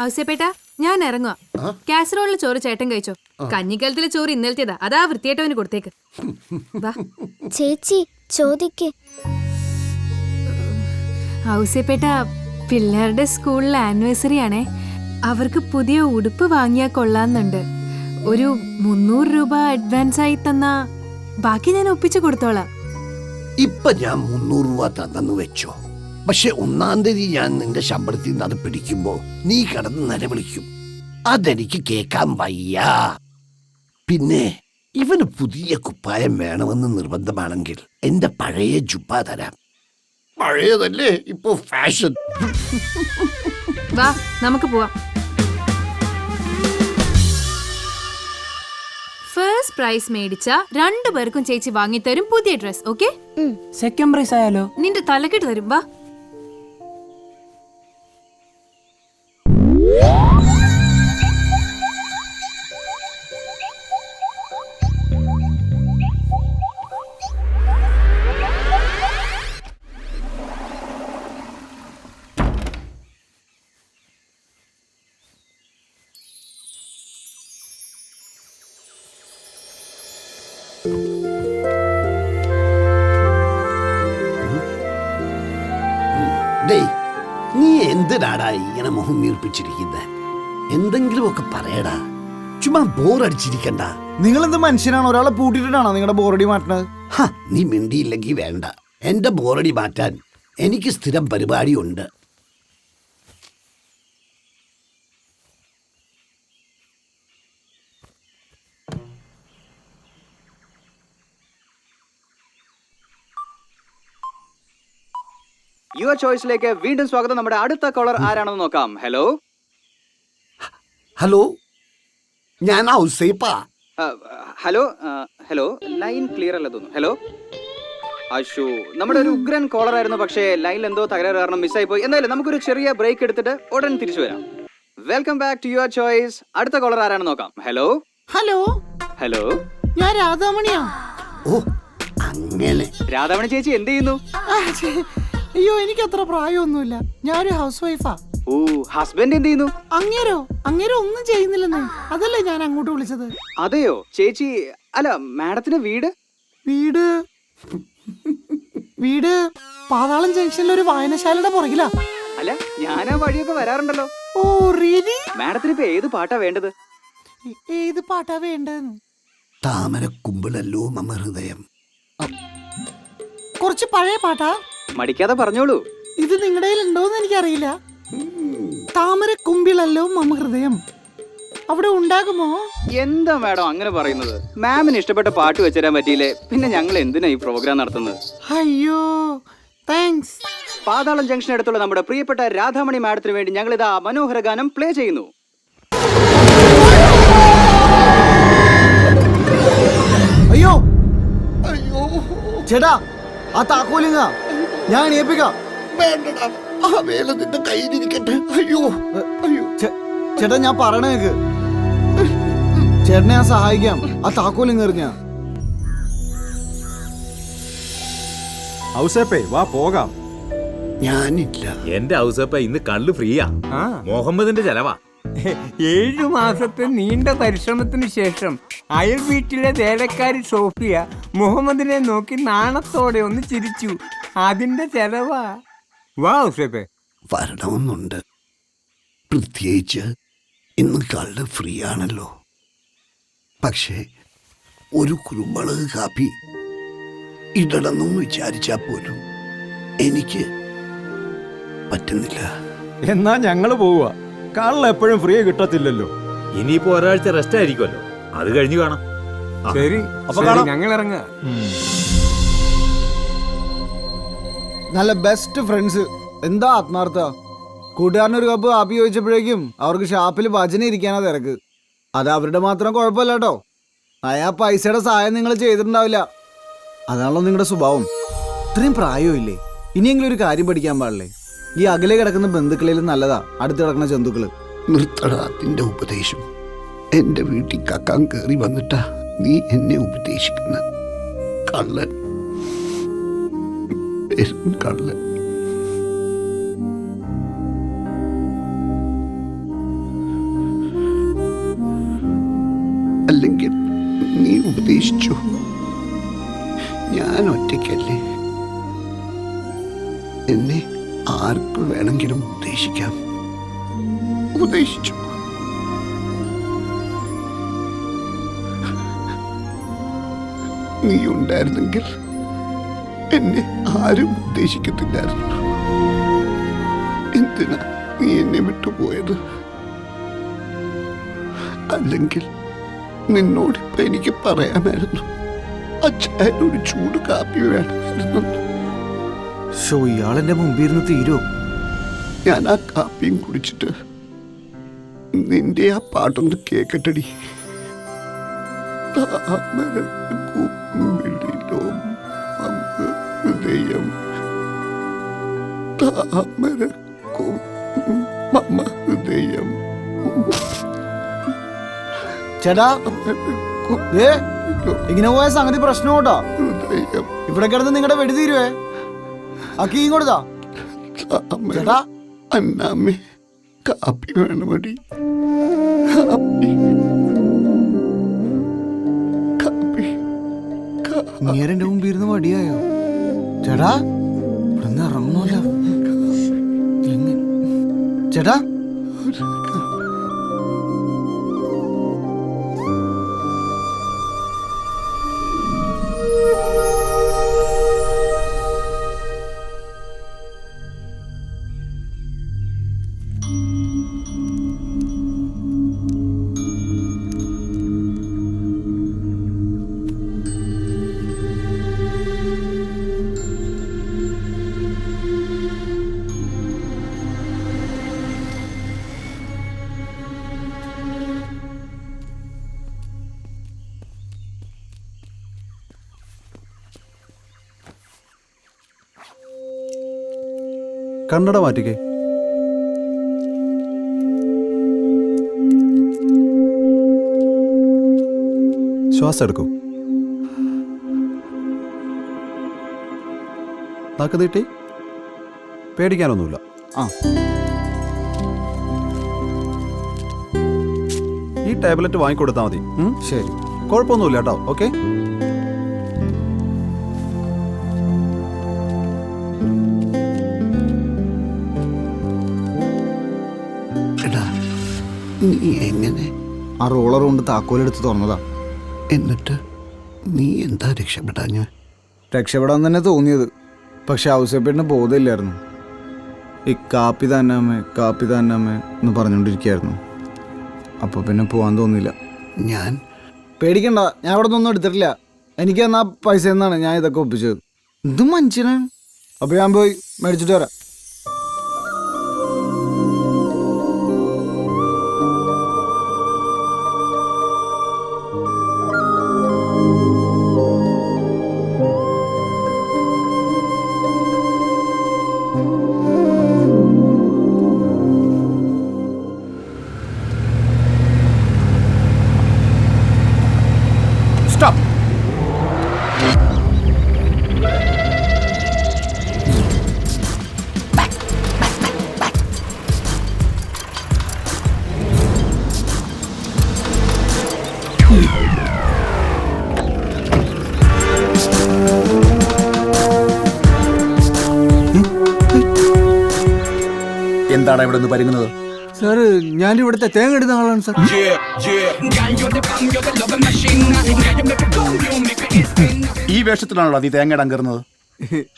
ഔസേപ്പേട്ടാ, ഞാൻ ഇറങ്ങുക. കാസറോളിലെ ചോറ് ചേട്ടൻ കഴിച്ചോ? കഞ്ഞിക്കലത്തിലെ ചോറ് ഇന്നലത്തേതാ, അതാ വൃത്തിയായിട്ടവന് കൊടുത്തേക്ക്. ചേച്ചി ചോദിക്ക്. ഔസേപ്പേട്ടാ, പിള്ളേരുടെ സ്കൂളിലെ ആനിവേഴ്സറി ആണേ. അവർക്ക് പുതിയ ഉടുപ്പ് വാങ്ങിയാ കൊള്ളാന്നുണ്ട്. ഒരു 300 രൂപ അഡ്വാൻസ് ആയി തന്നാ ബാക്കി ഞാൻ ഒപ്പിച്ചു കൊടുത്തോളാം. ഇപ്പൊ ഞാൻ 300 രൂപ തന്നെന്ന് വെച്ചോ, പക്ഷെ 1-ാം തീയതി ഞാൻ നിന്റെ ശമ്പളത്തിൽ നിന്ന് അത് പിടിക്കുമ്പോ നീ കിടന്ന് നിലവിളിക്കും. അതെനിക്ക് കേക്കാൻ വയ്യ. പിന്നെ ഇവന് പുതിയ കുപ്പായം വേണമെന്ന് നിർബന്ധമാണെങ്കിൽ എന്റെ പഴയ ജുബ്ബ തരാം. പഴയതല്ലേ ഇപ്പൊ ഫാഷൻ. വാ, നമുക്ക് പോവാം. ഫസ്റ്റ് പ്രൈസ് മേടിച്ച 2 പേർക്കും ചേച്ചി വാങ്ങിത്തരും പുതിയ ഡ്രസ്. ഓക്കെ? സെക്കൻഡ് പ്രൈസ് ആയാലോ? നിന്റെ തലക്കിട്ട് തരും. വാ. നീ എന്തിനാടാ ഇങ്ങനെ മുഖം വീർപ്പിച്ചിരിക്കുന്നത്? എന്തെങ്കിലുമൊക്കെ പറയടാ, ചുമ്മാ ബോറടിച്ചിരിക്കണ്ട. നിങ്ങൾ എന്ത് മനുഷ്യനാണ്? ഒരാളെ പൂട്ടിയിട്ടാണോ നിങ്ങളുടെ ബോറടി മാറ്റണത്? നീ മിണ്ടിയില്ലെങ്കിൽ വേണ്ട. എന്റെ ബോറടി മാറ്റാൻ എനിക്ക് സ്ഥിരം പരിപാടിയുണ്ട്. യുവർ ചോയ്സിലേക്ക് വീണ്ടും സ്വാഗതം. നമ്മുടെ അടുത്ത കോളർ ആരാണെന്ന് നോക്കാം. ഹലോ ഹലോ, ഞാൻ ഔസേപ്പാ. ഹലോ ഹലോ, ലൈൻ ക്ലിയർ അല്ല തോന്നുന്നു. ഹലോ അശു, നമ്മുടെ ഒരു ഉഗ്രൻ കോളർ ആയിരുന്നു, പക്ഷേ ലൈനിൽ എന്തോ തകരാറ് കാരണം മിസ്സായി പോയി. എന്തായാലും നമുക്കൊരു ചെറിയ ബ്രേക്ക് എടുത്തിട്ട് ഉടൻ തിരിച്ചു വരാം. Welcome back to your choice. അടുത്ത കോളർ ആരാണെന്ന് നോക്കാം. ഹലോ ഹലോ ഹലോ, ഞാൻ രാധാമണിയാ. ഓ, അങ്ങനെ. രാധാമണി ചേച്ചി എന്ത് ചെയ്യുന്നു? അയ്യോ, എനിക്ക് അത്ര പ്രായമൊന്നുമില്ല. ഞാനൊരു ഹൗസ് വൈഫാ. ഓ, ഹസ്ബൻഡ് എന്ത് ചെയ്യുന്നു? അങ്ങേരോ ഒന്നും ചെയ്യുന്നില്ലെന്നേ. അതല്ലേ ഞാൻ അങ്ങോട്ട് വിളിച്ചത്. അതെയോ ചേച്ചി? അല്ല, മാഡത്തിന്റെ വീട് വീട് പാതാളം ജംഗ്ഷനിലെ ഒരു വായനശാലയുടെ പുറകിലാ. അല്ല, ഞാൻ ആ വഴിയൊക്കെ വരാറുണ്ടല്ലോ. Oh really? മാഡത്തിന് ഇപ്പൊ ഏത് പാട്ടാ വേണ്ടത്? ഏത് പാട്ടാ വേണ്ടതെന്ന്? താമരക്കുമ്പിളല്ലോ മമ ഹൃദയം. കുറച്ച് പഴയ പാട്ടാ. മടിക്കാതെ പറഞ്ഞോളൂ. ഇത് നിങ്ങളുടെ ഉണ്ടോന്ന് എനിക്കറിയില്ല. താമരക്കുമ്പിളല്ലോ മമ ഹൃദയം അവിടെ ഉണ്ടാകുമോ? എന്താ മാഡം അങ്ങനെ പറയുന്നത്? മാമിന് ഇഷ്ടപ്പെട്ട പാട്ട് വെച്ചുതരാൻ പറ്റിയില്ലേ, പിന്നെ ഞങ്ങൾ എന്തിനാ ഈ പ്രോഗ്രാം നടത്തുന്നത്? അയ്യോ താങ്ക്സ്. പാതാളം ജംഗ്ഷൻ അടുത്തുള്ള നമ്മുടെ പ്രിയപ്പെട്ട രാധാമണി മാഡത്തിന് വേണ്ടി ഞങ്ങൾ ഇതാ മനോഹര ഗാനം പ്ലേ ചെയ്യുന്നു. അയ്യോ ചേട്ടാ, ആ താക്കോലിങ്ങ ഞാൻ ഏൽപ്പിക്കാം. വേണ്ടടാ, ആ വേല നിന്റെ കയ്യിലിരിക്കട്ടെ. അയ്യോ അയ്യോ. ചേട്ടാ, ഞാൻ പറയണ കേക്ക്. ചേട്ടനെ ഞാൻ സഹായിക്കാം. ആ താക്കോലിങ് എറിഞ്ഞ. ഔസേപ്പേ, വാ പോകാം. ഞാനില്ല. എന്റെ ഔസേപ്പ ഇന്ന് കള്ള് ഫ്രീയാ. മുഹമ്മദിന്റെ ചെലവാ. 7 മാസത്തെ നീണ്ട പരിശ്രമത്തിന് ശേഷം അയൽ വീട്ടിലെ വേലക്കാരി സോഫിയ മുഹമ്മദിനെ നോക്കി നാണത്തോടെ ഒന്ന് ചിരിച്ചു. അതിന്റെ ചെലവാ. വാ ഔസേപ്പേ. വരണമെന്നുണ്ട്. പ്രത്യേകിച്ച് ഇന്ന് കള്ള് ഫ്രീ ആണല്ലോ. പക്ഷേ ഒരു കുരുമുളക് കാപ്പി ഇടണമെന്ന് വിചാരിച്ചാൽ പോലും എനിക്ക് പറ്റുന്നില്ല. എന്നാ ഞങ്ങള് പോവുക. കള്ള എപ്പോഴും ഫ്രീ കിട്ടത്തില്ലല്ലോ. ഇനിയിപ്പോ ഒരാഴ്ച റെസ്റ്റ് ആയിരിക്കുമല്ലോ, അത് കഴിഞ്ഞു കാണാം. ശരി, അപ്പൊ കാണാം. ഞങ്ങൾ ഇറങ്ങുക. നല്ല ബെസ്റ്റ് ഫ്രണ്ട്സ്. എന്താ ആത്മാർത്ഥ. കൂട്ടുകാരനൊരു കപ്പ് കാപ്പി ചോദിച്ചപ്പോഴേക്കും അവർക്ക് ഷാപ്പിൽ ഭജന ഇരിക്കാനാ തിരക്ക്. അത് അവരുടെ മാത്രം കുഴപ്പമില്ല കേട്ടോ. ആ പൈസയുടെ സഹായം നിങ്ങൾ ചെയ്തിട്ടുണ്ടാവില്ല. അതാണല്ലോ നിങ്ങളുടെ സ്വഭാവം. ഇത്രയും പ്രായമില്ലേ, ഇനിയെങ്കിലും ഒരു കാര്യം പഠിക്കാൻ പാടില്ലേ? ഈ അകലെ കിടക്കുന്ന ബന്ധുക്കളിലും നല്ലതാ അടുത്ത് കിടക്കുന്ന ജന്തുക്കള്. നിർത്തടാ നിന്റെ ഉപദേശം. എന്റെ വീട്ടിൽ കക്കാൻ കയറി വന്നിട്ടാ നീ എന്നെ ഉപദേശിക്കുന്ന. കള്ളൻ, കള്ളൻ. അല്ലെങ്കിൽ നീ ഉപദേശിച്ചു. ഞാൻ ഒറ്റയ്ക്കല്ലേ. എന്നെ ആർക്ക് വേണമെങ്കിലും ഉപദേശിക്കാം. ഉപദേശിച്ചു. നീ ഉണ്ടായിരുന്നെങ്കിൽ എന്നെ ആരും ഉദ്ദേശിക്കത്തില്ലായിരുന്നു. എന്തിനാ നീ എന്നെ വിട്ടുപോയത്? അല്ലെങ്കിൽ നിന്നോടിപ്പോ എനിക്ക് പറയാമായിരുന്നു, അച്ഛനൊരു ചൂട് കാപ്പി വേണമായിരുന്നു. ഷോ ഇയാളെന്റെ മുമ്പിൽ ഇരുന്ന് തീരോ? ഞാൻ ആ കാപ്പിയും കുടിച്ചിട്ട് നിന്റെ ആ പാട്ടൊന്ന് കേക്കട്ടടി. താമരക്കുമ്പിളിലോ ഹൃദയം, ഹൃദയം. ചേട്ടാ ഏ ഇങ്ങനെ പോയ സംഗതി പ്രശ്നം കേട്ടോ. ഇവിടെ കിടന്ന് നിങ്ങളുടെ വെടി തീരുവേ. ആ കീയും കൊടുത്താ ചേട്ടാ. അന്നാമ്മേ കാപ്പി വേണമടി. കാപ്പി കാപ്പി. നേരെന്റെ മുമ്പിൽ ഇരുന്ന് വടിയായോ ചേട്ടാ? ഇവിടെ ഇറങ്ങണല്ലോ ചേട്ടാ. കണ്ണട മാറ്റിക്കേ. ശ്വാസം എടുക്കൂ. നാക്ക് നീട്ടി. പേടിക്കാനൊന്നുമില്ല. ആ ഈ ടാബ്ലറ്റ് വാങ്ങിക്കൊടുത്താൽ മതി. ശരി. കുഴപ്പമൊന്നുമില്ല കേട്ടോ. ഓക്കെ. നീ എങ്ങനെ? ആ റോളർ കൊണ്ട് താക്കോലെടുത്ത് തുറന്നതാ. എന്നിട്ട് നീ എന്താ രക്ഷപ്പെടാഞ്ഞ്? രക്ഷപ്പെടാൻ തന്നെ തോന്നിയത്. പക്ഷെ ഔസേപ്പേട്ടിന് ബോധമില്ലായിരുന്നു. ഈ കാപ്പി തന്നാമേ കാപ്പി തന്നാമേ എന്ന് പറഞ്ഞുകൊണ്ടിരിക്കുകയായിരുന്നു. അപ്പോൾ പിന്നെ പോകാൻ തോന്നിയില്ല. ഞാൻ പേടിക്കണ്ട, ഞാൻ അവിടെ നിന്നൊന്നും എടുത്തിട്ടില്ല. എനിക്ക് എന്നാ പൈസ എന്നാണ് ഞാൻ ഇതൊക്കെ ഒപ്പിച്ചത്. ഇതും മനുഷ്യനാണ്. അപ്പോൾ ഞാൻ പോയി മേടിച്ചിട്ട് വരാം. Stop. എന്താണ് ഇവിടെ നിന്ന് പരുങ്ങുന്നത്? സാറ് ഞാൻ ഇവിടുത്തെ തേങ്ങ ഇടുന്ന ആളാണ് സാർ. ഈ വേഷത്തിലാണല്ലോ നീ തേങ്ങ ഇടാൻ കയറുന്നത്?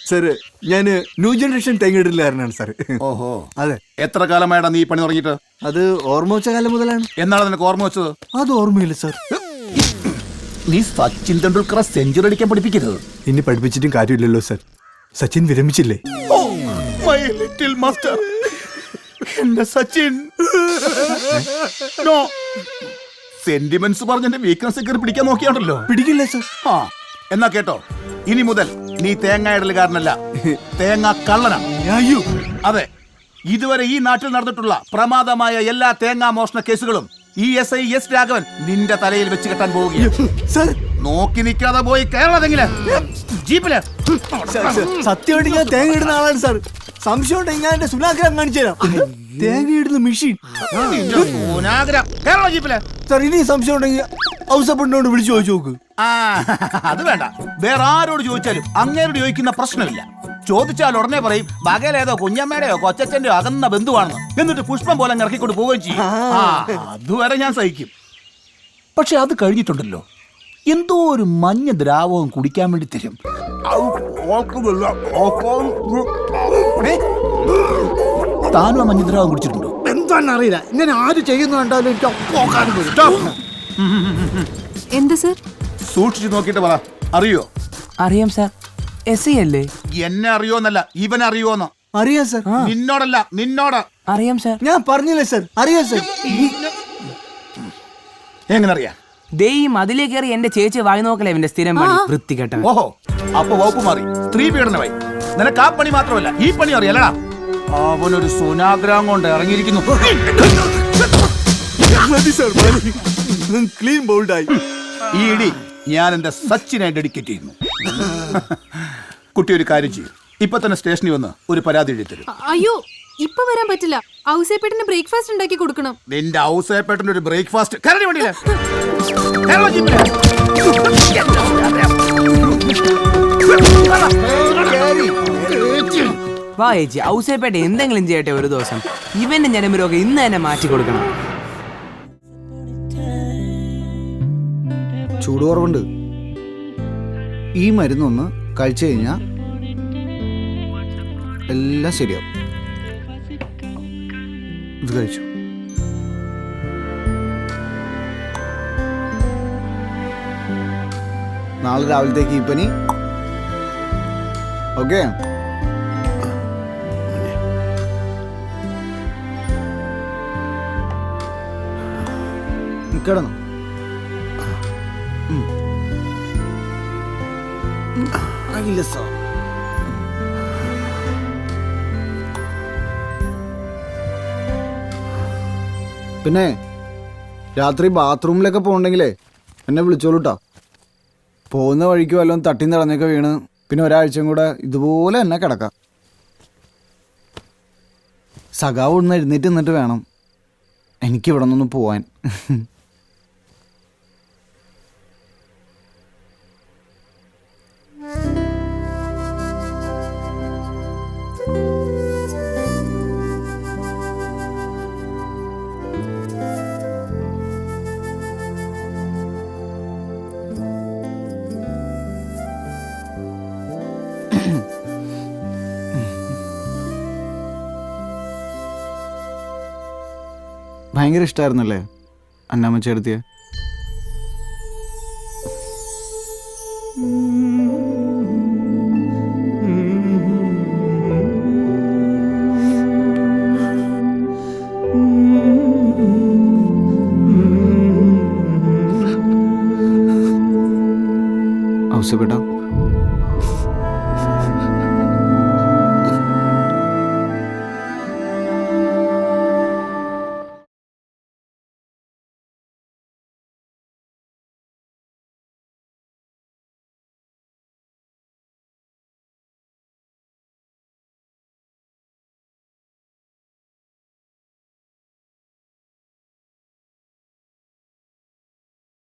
സാറ് ഞാൻ ന്യൂ ജനറേഷൻ തേങ്ങ ഇടലുകാരനാണ് സാർ. ഓഹോ. അതെ. എത്ര കാലമായിട്ടാ നീ ഈ പണി തുടങ്ങിയിട്ട്? അത് ഓർമ്മ വെച്ച കാലം മുതലാണ്. എന്നാണ് നിനക്ക് ഓർമ്മ വെച്ചത്? അത് ഓർമ്മയില്ല സാർ. നീ സച്ചിൻ തെണ്ടുൽക്കറെ സെഞ്ചുറി അടിക്കാൻ പഠിപ്പിക്കരുത്. ഇനി പഠിപ്പിച്ചിട്ടും കാര്യമില്ലല്ലോ സാർ. സച്ചിൻ വിരമിച്ചില്ലേ? മൈ ലിറ്റിൽ മാസ്റ്റർ, എന്റെ സച്ചിൻ. നോ സെന്റിമെന്റ്സ് പറഞ്ഞ എന്റെ വീക്ക്നെസ് ഒക്കെ പിടിക്കാൻ നോക്കിയാണല്ലോ. പിടിക്കില്ല സാർ. ആ എന്നാ കേട്ടോ, ഇനി മുതൽ നീ തേങ്ങ ഇടലുകാരനല്ല, തേങ്ങ കള്ളനാണ്. അയ്യോ. അതെ, ഇതുവരെ ഈ നാട്ടിൽ നടന്നിട്ടുള്ള പ്രമാദമായ എല്ലാ തേങ്ങാ മോഷണ കേസുകളും ഈ SI S രാഘവൻ നിന്റെ തലയിൽ വെച്ച് കെട്ടാൻ പോവുകയാണ്. സാർ നോക്കി നിൽക്കാതെ പോയി കേരളതെങ്കില് ജീപ്പില്. സത്യമായിട്ട് ഞാൻ തേങ്ങ ഇടുന്ന ആളാണ് സാർ. സംശയം ഉണ്ടെങ്കിൽ ഞാൻ എന്റെ സുനാഗ്രം കാണിച്ചു തരാം. തേങ്ങ ഇടുന്ന മെഷീൻ കേരള ജീപ്പില്. സാർ. ഇനി സംശയം ഉണ്ടെങ്കിൽ ഔസപ്പെട്ടിനോട് വിളിച്ചു ചോദിച്ചു നോക്ക്. ആ അത് വേണ്ട, വേറെ ആരോട് ചോദിച്ചാലും അങ്ങേരോട് ചോദിക്കുന്ന പ്രശ്നമില്ല. ചോദിച്ചാൽ ഉടനെ പറയും ബകലേതോ കുഞ്ഞമ്മയുടെയോ കൊച്ചച്ഛന്റെയോ അകന്ന ബന്ധുവാണെന്ന്. എന്നിട്ട് പുഷ്പം പോലെ ഇറക്കിക്കൊണ്ട് പോവുകയും ചെയ്യും. ആ അതുവരെ ഞാൻ സഹിക്കും. പക്ഷെ അത് കഴിഞ്ഞിട്ടുണ്ടല്ലോ, എന്തോ ഒരു മഞ്ഞ ദ്രാവകം കുടിക്കാൻ വേണ്ടി തരും. താനും ആ മഞ്ഞ ദ്രാവകം കുടിച്ചിട്ടുണ്ടോ? എന്താണെന്നറിയില്ല, ഇങ്ങനെ ആര് ചെയ്യുന്നു കണ്ടാലും എനിക്ക് പോക്കാനും വരും. എന്താ സർ? സൂക്ഷിച്ചു നോക്കിയിട്ട് പറ, അറിയോ? അറിയാം സാർ. എസ് ഐ അല്ലേ? എന്നെ അറിയോന്നല്ല, ഇവനറിയോന്ന്. അറിയാം സർ. നിന്നോടല്ല, നിന്നോട്. അറിയാം സാർ. ഞാൻ പറഞ്ഞില്ലേ സർ, അറിയാം സർ. എങ്ങനെ അറിയാം? ദേ ഈ മതിലേ കയറി എന്റെ ചേച്ചി വായി നോക്കലേ ഇവന്റെ സ്ഥിരം പണി. വൃത്തികെട്ട. ഓഹോ, അപ്പൊ വകുപ്പ് മാറി, സ്ത്രീ പീഡനമായി. നിനക്ക് ആ പണി മാത്രമല്ല ഈ പണി അറിയാലടാ. അവനൊരു സുനാഗ്രാം കൊണ്ട് ഇറങ്ങിയിരിക്കുന്നു. ക്ലീൻ ബോൾഡായി. ഈ ഇടി ഞാൻ എന്റെ സച്ചിനെ ഡെഡിക്കേറ്റ് ചെയ്യുന്നു. കുട്ടി ഒരു കാര്യം ചെയ്യും, ഇപ്പൊ തന്നെ സ്റ്റേഷനിൽ വന്ന് ഒരു പരാതി എഴുതി തരും. അയ്യോ, ഇപ്പൊ വരാൻ പറ്റില്ല. ഔസേപ്പേട്ടന് ബ്രേക്ക്ഫാസ്റ്റ് ഉണ്ടാക്കി കൊടുക്കണം. നിന്റെ ഔസേപ്പേട്ടന്റെ ഒരു ബ്രേക്ക്ഫാസ്റ്റ് കരടി വണ്ടിയിലെ വാ ചേച്ചി, ഔസേപ്പേട്ട എന്തെങ്കിലും ചെയ്യട്ടെ ഒരു ദിവസം. ഇവന്റെ ഞരമ്പുരോഗം ഇന്ന് തന്നെ മാറ്റി കൊടുക്കണം. ചൂട് കുറവുണ്ട്. ഈ മരുന്നൊന്ന് കഴിച്ചു കഴിഞ്ഞാൽ എല്ലാം ശരിയാവും. ഇത് കഴിച്ചു. നാളെ രാവിലത്തേക്ക് ഈ പനി ഓക്കെ. കിടന്നു. ഇല്ല സാർ. പിന്നെ രാത്രി ബാത്റൂമിലൊക്കെ പോകണ്ടെങ്കിലേ എന്നെ വിളിച്ചോളൂട്ടോ. പോകുന്ന വഴിക്ക് വല്ലതും തട്ടി നടന്നൊക്കെ വീണ് പിന്നെ ഒരാഴ്ചയും കൂടെ ഇതുപോലെ തന്നെ കിടക്കാം. സഖാവ് ഒന്ന് എഴുന്നേറ്റ് നിന്നിട്ട് വേണം എനിക്കിവിടെ നിന്നൊന്ന് പോവാൻ. ഭയങ്കര ഇഷ്ടമായിരുന്നല്ലേ അന്നാമ്മച്ചേടത്തിയെ? ഔസേപ്പേട്ടാ,